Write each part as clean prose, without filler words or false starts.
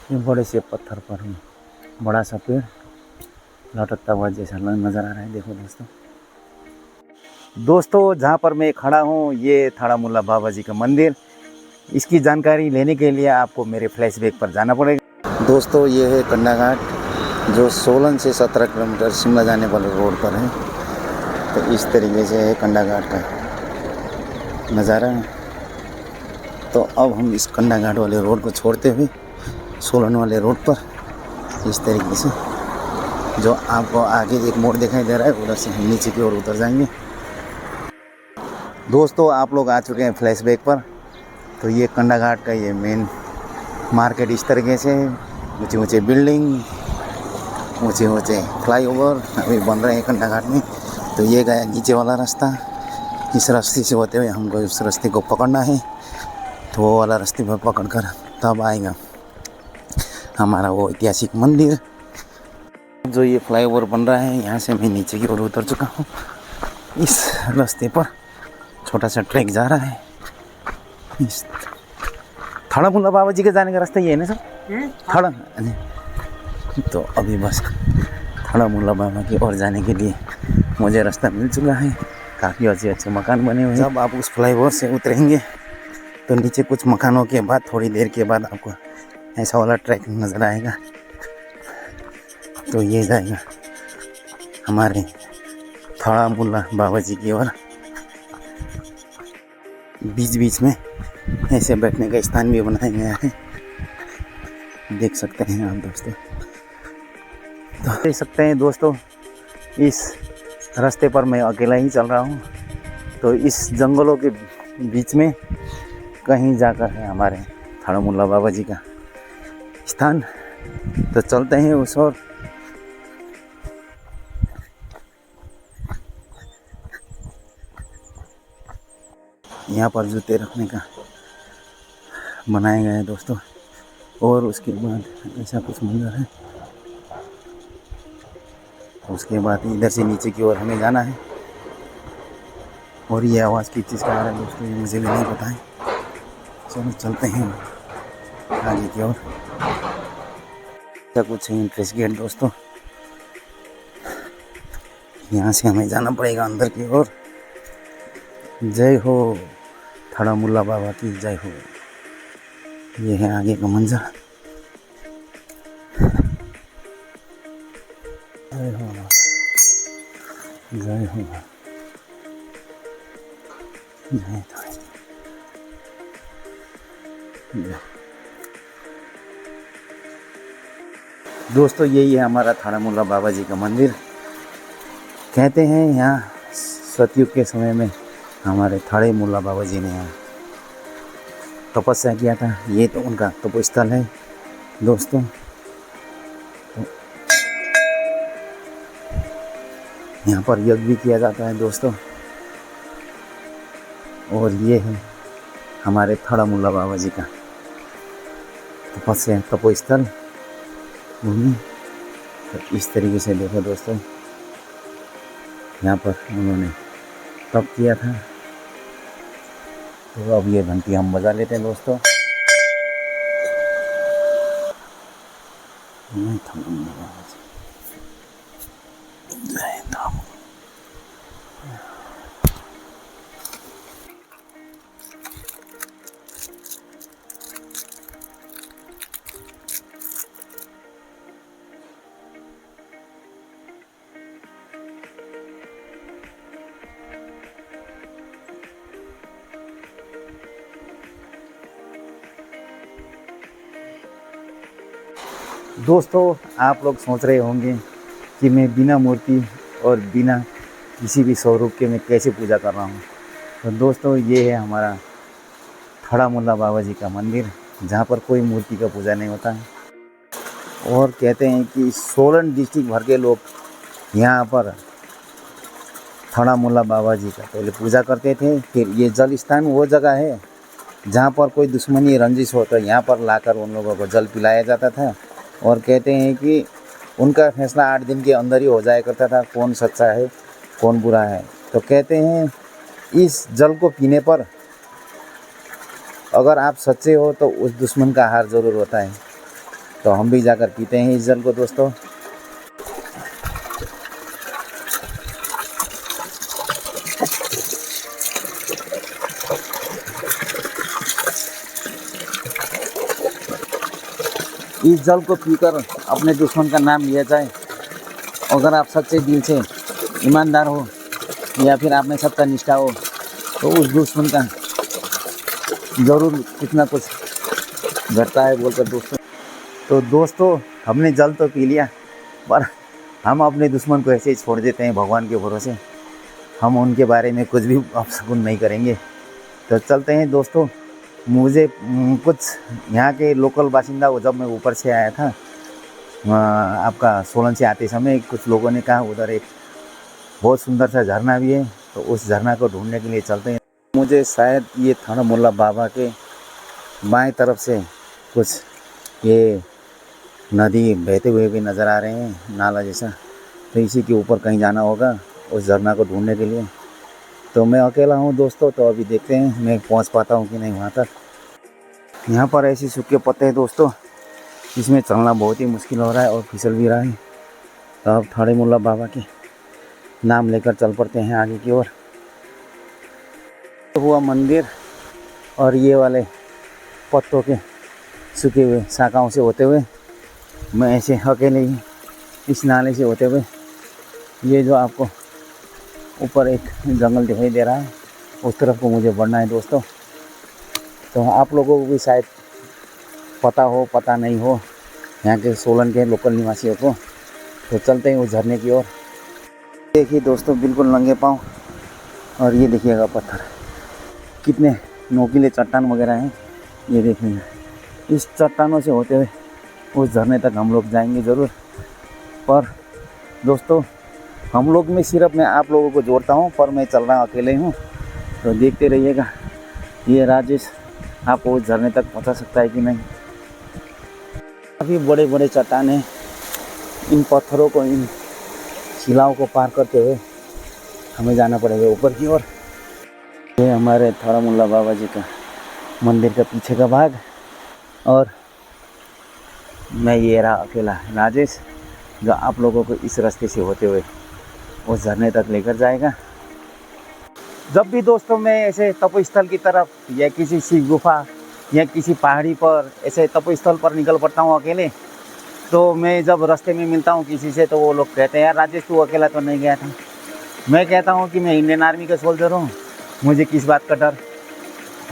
ये बड़े से पत्थर पर ही बड़ा सा पेड़ लटकता हुआ जैसा नज़र आ रहा है। देखो दोस्तों जहाँ पर मैं खड़ा हूँ ये थाड़ामुल्ला बाबा जी का मंदिर। इसकी जानकारी लेने के लिए आपको मेरे फ्लैशबैक पर जाना पड़ेगा। दोस्तों ये है कंडाघाट, जो सोलन से 17 किलोमीटर शिमला जाने वाले रोड पर है। तो इस तरीके से है कंडाघाट का नज़ारा। तो अब हम इस कंडाघाट वाले रोड को छोड़ते हुए सोलन वाले रोड पर इस तरीके से, जो आपको आगे एक मोड़ दिखाई दे रहा है, उधर से हम नीचे की ओर उतर जाएंगे। दोस्तों आप लोग आ चुके हैं फ्लैशबैक पर। तो ये कंडाघाट का ये मेन मार्केट इस तरीके से, ऊंचे ऊंचे बिल्डिंग, ऊंचे ऊंचे फ्लाईओवर अभी बन रहे हैं कंडाघाट में। तो ये गया नीचे वाला रास्ता। इस रास्ते से होते हुए हमको इस रास्ते को पकड़ना है। तो वो वाला रास्ते पर पकड़ कर तब आएगा हमारा वो ऐतिहासिक मंदिर। जो ये फ्लाईओवर बन रहा है, यहाँ से मैं नीचे की ओर उतर चुका हूँ। इस रास्ते पर छोटा सा ट्रैक जा रहा है। इस थाड़ामुल्ला बाबा जी के जाने का रास्ता ये है ना सर? थाड़ा। तो अभी बस थाड़ामुल्ला बाबा की ओर जाने के लिए मुझे रास्ता मिल चुका है। काफ़ी अच्छे अच्छे मकान बने हुए हैं। जब आप उस फ्लाईओवर से उतरेंगे तो नीचे कुछ मकानों के बाद थोड़ी देर के बाद आपको ऐसा वाला ट्रैक नज़र आएगा। तो ये जाएगा हमारे थाड़ामुल्ला बाबा जी की ओर। बीच बीच में ऐसे बैठने का स्थान भी बनाया गया है, देख सकते हैं आप दोस्तों। तो देख सकते हैं दोस्तों, इस रास्ते पर मैं अकेला ही चल रहा हूँ। तो इस जंगलों के बीच में कहीं जाकर है हमारे थाड़ामुल्ला बाबा जी का स्थान। तो चलते हैं उस ओर। यहाँ पर जूते रखने का बनाया गया है दोस्तों। और उसके बाद ऐसा कुछ मंदिर है। उसके बाद इधर से नीचे की ओर हमें जाना है। और ये आवाज़ किस चीज़ का आ रहा है दोस्तों, ये मुझे भी नहीं पता है। चलो चलते हैं आगे की ओर। ऐसा कुछ है एंट्रेंस गेट दोस्तों। यहाँ से हमें जाना पड़ेगा अंदर की ओर। जय हो थाड़ामुल्ला बाबा की जय हो। ये है आगे का मंजर। जय हो जय हो जय। दोस्तों यही है हमारा थाड़ामुल्ला बाबा जी का मंदिर। कहते हैं यहाँ सतयुग के समय में हमारे थाड़ामुल्ला बाबा जी ने यहाँ तपस्या किया था। ये तो उनका तपोस्थल है दोस्तों। तो यहाँ पर यज्ञ भी किया जाता है दोस्तों। और ये है हमारे थाड़ामुल्ला बाबा जी का तपस्या तपोस्थल भूमि। तो इस तरीके से देखो दोस्तों, यहाँ पर उन्होंने तप किया था। तो अब ये घंटी हम बजा लेते हैं दोस्तों। जय धाम। दोस्तों आप लोग सोच रहे होंगे कि मैं बिना मूर्ति और बिना किसी भी स्वरूप के मैं कैसे पूजा कर रहा हूँ। तो दोस्तों ये है हमारा थाड़ामुल्ला बाबा जी का मंदिर, जहाँ पर कोई मूर्ति का पूजा नहीं होता है। और कहते हैं कि सोलन डिस्ट्रिक्ट भर के लोग यहाँ पर थाड़ामुल्ला बाबा जी का पहले पूजा करते थे। फिर ये जल स्थान वो जगह है जहाँ पर कोई दुश्मनी रंजिश हो तो यहाँ पर लाकर उन लोगों को जल पिलाया जाता था। और कहते हैं कि उनका फैसला 8 दिन के अंदर ही हो जाया करता था, कौन सच्चा है कौन बुरा है। तो कहते हैं इस जल को पीने पर अगर आप सच्चे हो तो उस दुश्मन का हार ज़रूर होता है। तो हम भी जाकर पीते हैं इस जल को दोस्तों। इस जल को पीकर अपने दुश्मन का नाम लिया जाए। अगर आप सच्चे दिल से ईमानदार हो या फिर आप में सच्चा निष्ठा हो तो उस दुश्मन का ज़रूर कुछ ना कुछ घटता है बोलकर दोस्तों। तो दोस्तों हमने जल तो पी लिया, पर हम अपने दुश्मन को ऐसे ही छोड़ देते हैं भगवान के भरोसे। हम उनके बारे में कुछ भी अपशगुन नहीं करेंगे। तो चलते हैं दोस्तों। मुझे कुछ यहाँ के लोकल बासिंदा को, जब मैं ऊपर से आया था आपका सोलन से आते समय, कुछ लोगों ने कहा उधर एक बहुत सुंदर सा झरना भी है, तो उस झरना को ढूंढने के लिए चलते हैं। मुझे शायद ये थानामुल्ला बाबा के बाएं तरफ से कुछ ये नदी बहते हुए भी नज़र आ रहे हैं, नाला जैसा। तो इसी के ऊपर कहीं जाना होगा उस झरना को ढूंढने के लिए। तो मैं अकेला हूँ दोस्तों, तो अभी देखते हैं मैं पहुँच पाता हूँ कि नहीं वहाँ तक। यहाँ पर ऐसे सूखे पत्ते हैं दोस्तों, इसमें चलना बहुत ही मुश्किल हो रहा है और फिसल भी रहा है। तो अब थानेमुल्ला बाबा के नाम लेकर चल पड़ते हैं आगे की ओर। तो हुआ मंदिर, और ये वाले पत्तों के सूखे हुए शाखाओं से होते हुए मैं ऐसे अकेले ही इस नाले से होते हुए, ये जो आपको ऊपर एक जंगल दिखाई दे रहा है उस तरफ को मुझे बढ़ना है दोस्तों। तो आप लोगों को भी शायद पता हो, पता नहीं हो, यहाँ के सोलन के लोकल निवासियों को। तो चलते हैं उस झरने की ओर। देखिए दोस्तों बिल्कुल नंगे पाँव, और ये देखिएगा पत्थर, कितने नोकीले चट्टान वगैरह हैं ये देखिए। इस चट्टानों से होते हुए उस झरने तक हम लोग जाएंगे ज़रूर। पर दोस्तों हम लोग में सिर्फ मैं आप लोगों को जोड़ता हूँ, पर मैं चल रहा अकेले हूँ। तो देखते रहिएगा ये राजेश आपको उस झरने तक पहुँचा सकता है कि नहीं। काफ़ी बड़े बड़े चट्टान हैं, इन पत्थरों को, इन शिलाओं को पार करते हुए हमें जाना पड़ेगा ऊपर की ओर। ये हमारे थानामुल्ला बाबा जी का मंदिर का पीछे का भाग, और मैं ये रहा अकेला राजेश, जो आप लोगों को इस रास्ते से होते हुए उस झरने तक लेकर जाएगा। जब भी दोस्तों मैं ऐसे तपोस्थल की तरफ या किसी शिव गुफा या किसी पहाड़ी पर ऐसे तपोस्थल पर निकल पड़ता हूँ अकेले, तो मैं जब रास्ते में मिलता हूँ किसी से, तो वो लोग कहते हैं यार राजेश तू अकेला तो नहीं गया था। मैं कहता हूँ कि मैं इंडियन आर्मी का सोल्जर हूँ, मुझे किस बात का डर,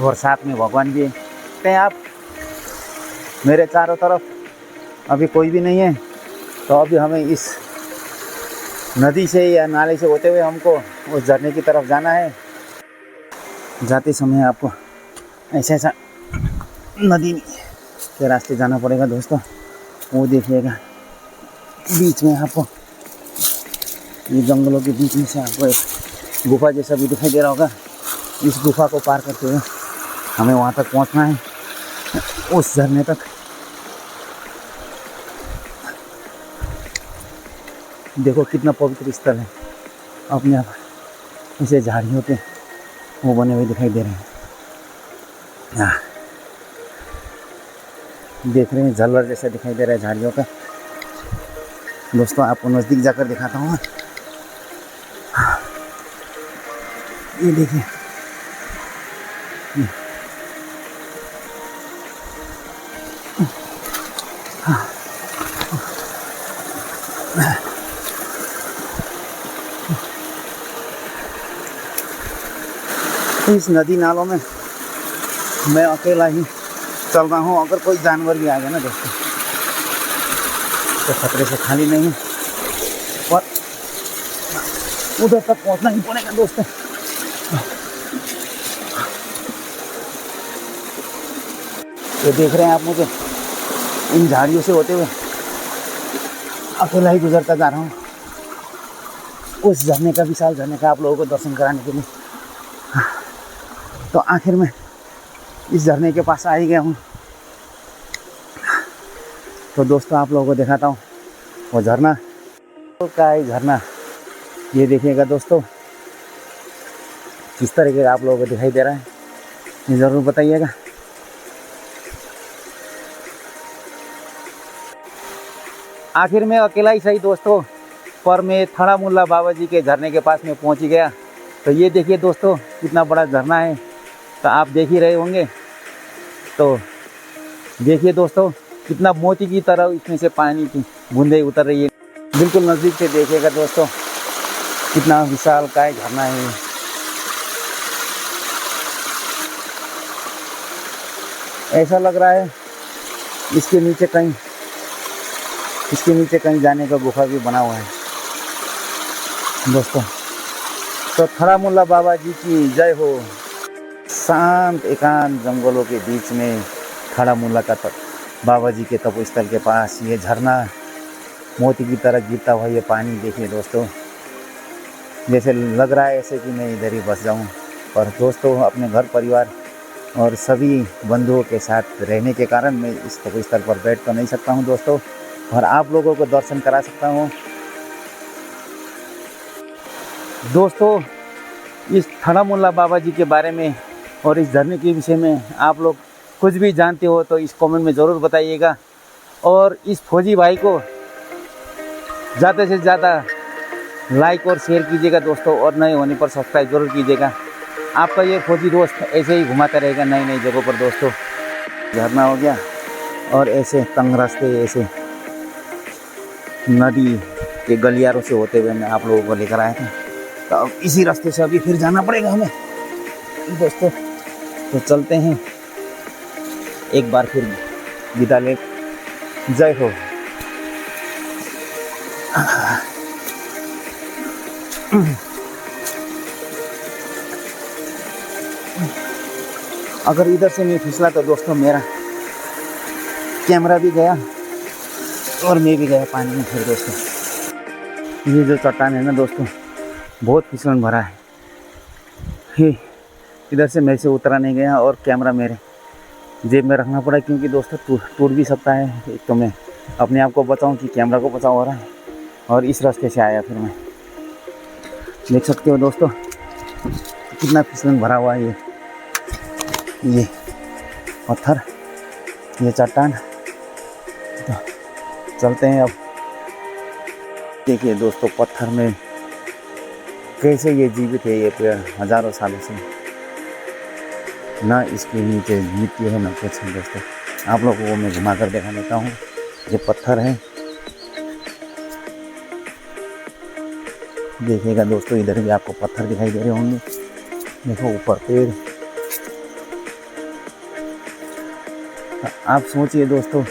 और साथ में भगवान भी है। कहते हैं आप मेरे चारों तरफ अभी कोई भी नहीं है, तो अभी हमें इस नदी से या नाले से होते हुए हमको उस झरने की तरफ जाना है। जाते समय आपको ऐसा ऐसा नदी के रास्ते जाना पड़ेगा दोस्तों। वो देखिएगा बीच में आपको, ये जंगलों के बीच में से आपको एक गुफा जैसा भी दिखाई दे रहा होगा। इस गुफा को पार करते हुए हमें वहाँ तक पहुँचना है, उस झरने तक। देखो कितना पवित्र स्थल है, अपने आप इसे झाड़ियों के वो बने हुए दिखाई दे रहे हैं। देख रहे हैं झलर जैसा दिखाई दे रहा है झाड़ियों का। दोस्तों आपको नज़दीक जाकर दिखाता हूँ। ये देखिए, इस नदी नालों में मैं अकेला ही चल रहा हूँ। अगर कोई जानवर भी आ गया ना दोस्तों, तो खतरे से खाली नहीं, और उधर तक पहुँचना ही पड़ेगा दोस्तों। ये देख रहे हैं आप, मुझे इन झाड़ियों से होते हुए अकेला ही गुजरता जा रहा हूँ उस झरने का, विशाल झरने का, आप लोगों को दर्शन कराने के लिए। तो आखिर में इस झरने के पास आ ही गया हूँ। तो दोस्तों आप लोगों को दिखाता हूँ वो झरना। तो क्या है झरना, ये देखिएगा दोस्तों किस तरीके का आप लोगों को दिखाई दे रहा है, ये ज़रूर बताइएगा। आखिर में अकेला ही सही दोस्तों, पर मैं थड़ा मुल्ला बाबा जी के झरने के पास में पहुंच ही गया। तो ये देखिए दोस्तों कितना बड़ा झरना है, तो आप देख ही रहे होंगे। तो देखिए दोस्तों कितना मोती की तरह इसमें से पानी की बूंदें उतर रही है। बिल्कुल नज़दीक से देखिएगा दोस्तों कितना विशालकाय झरना है ये। ऐसा लग रहा है इसके नीचे कहीं जाने का गुफा भी बना हुआ है दोस्तों। तो थड़ा मुल्ला बाबा जी की जय हो। शांत एकांत जंगलों के बीच में थड़ा मुल्ला का बाबा जी के तपोस्थल के पास ये झरना, मोती की तरह गिरता हुआ ये पानी देखिए दोस्तों। जैसे लग रहा है ऐसे कि मैं इधर ही बस जाऊं, पर दोस्तों अपने घर परिवार और सभी बंधुओं के साथ रहने के कारण मैं इस तपोस्थल पर बैठ तो नहीं सकता हूं दोस्तों, और आप लोगों को दर्शन करा सकता हूं दोस्तों। इस थड़ा मुल्ला बाबा जी के बारे में और इस झरने के विषय में आप लोग कुछ भी जानते हो तो इस कमेंट में ज़रूर बताइएगा, और इस फौजी भाई को ज़्यादा से ज़्यादा लाइक और शेयर कीजिएगा दोस्तों, और नए होने पर सब्सक्राइब जरूर कीजिएगा। आपका ये फौजी दोस्त ऐसे ही घुमाता रहेगा नई नई जगहों पर दोस्तों। झरना हो गया, और ऐसे तंग रास्ते ऐसे नदी के गलियारों से होते हुए मैं आप लोगों को लेकर आया था। तो अब इसी रास्ते से अभी फिर जाना पड़ेगा हमें दोस्तों। तो चलते हैं एक बार फिर विदा ले। जय हो। अगर इधर से मैं फिसला तो दोस्तों मेरा कैमरा भी गया और मैं भी गया पानी में फिर दोस्तों। ये जो चट्टान है ना दोस्तों बहुत फिसलन भरा है। इधर से मेरे से उतरा नहीं गया और कैमरा मेरे जेब में रखना पड़ा, क्योंकि दोस्तों टूट भी सकता है। एक तो मैं अपने आप को बचाऊं कि कैमरा को बचाव हो रहा है, और इस रास्ते से आया फिर मैं। देख सकते हो दोस्तों कितना फिसलन भरा हुआ है ये पत्थर, ये चट्टान। तो चलते हैं अब। देखिए दोस्तों पत्थर में कैसे ये जीवित है ये पेड़ हजारों सालों से, ना इसके नीचे मिट्टी है ना कुछ है दोस्तों। आप लोगों को मैं घुमा कर दिखा देता हूँ। ये पत्थर है, देखिएगा दोस्तों इधर भी आपको पत्थर दिखाई दे रहे होंगे। देखो ऊपर पेड़। आप सोचिए दोस्तों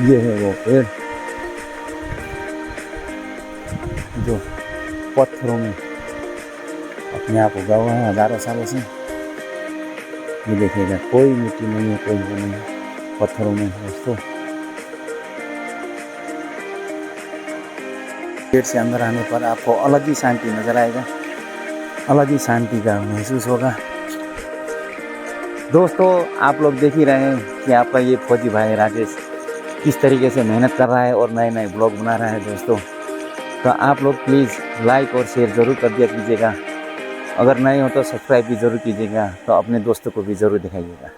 ये है वो पेड़ जो पत्थरों में अपने आप उगा हुआ है हजारों सालों से। ये देखिएगा कोई मिट्टी नहीं है, कोई वो नहीं है, पत्थरों में दोस्तों। पेड़ से अंदर आने पर आपको अलग ही शांति नजर आएगा, अलग ही शांति का महसूस होगा दोस्तों। आप लोग देख ही रहे हैं कि आपका ये फौजी भाई राजेश किस तरीके से मेहनत कर रहा है और नए नए ब्लॉग बना रहा है दोस्तों। तो आप लोग प्लीज़ लाइक और शेयर ज़रूर कर दिया कीजिएगा, अगर नए हो तो सब्सक्राइब भी ज़रूर कीजिएगा, तो अपने दोस्तों को भी ज़रूर दिखाइएगा।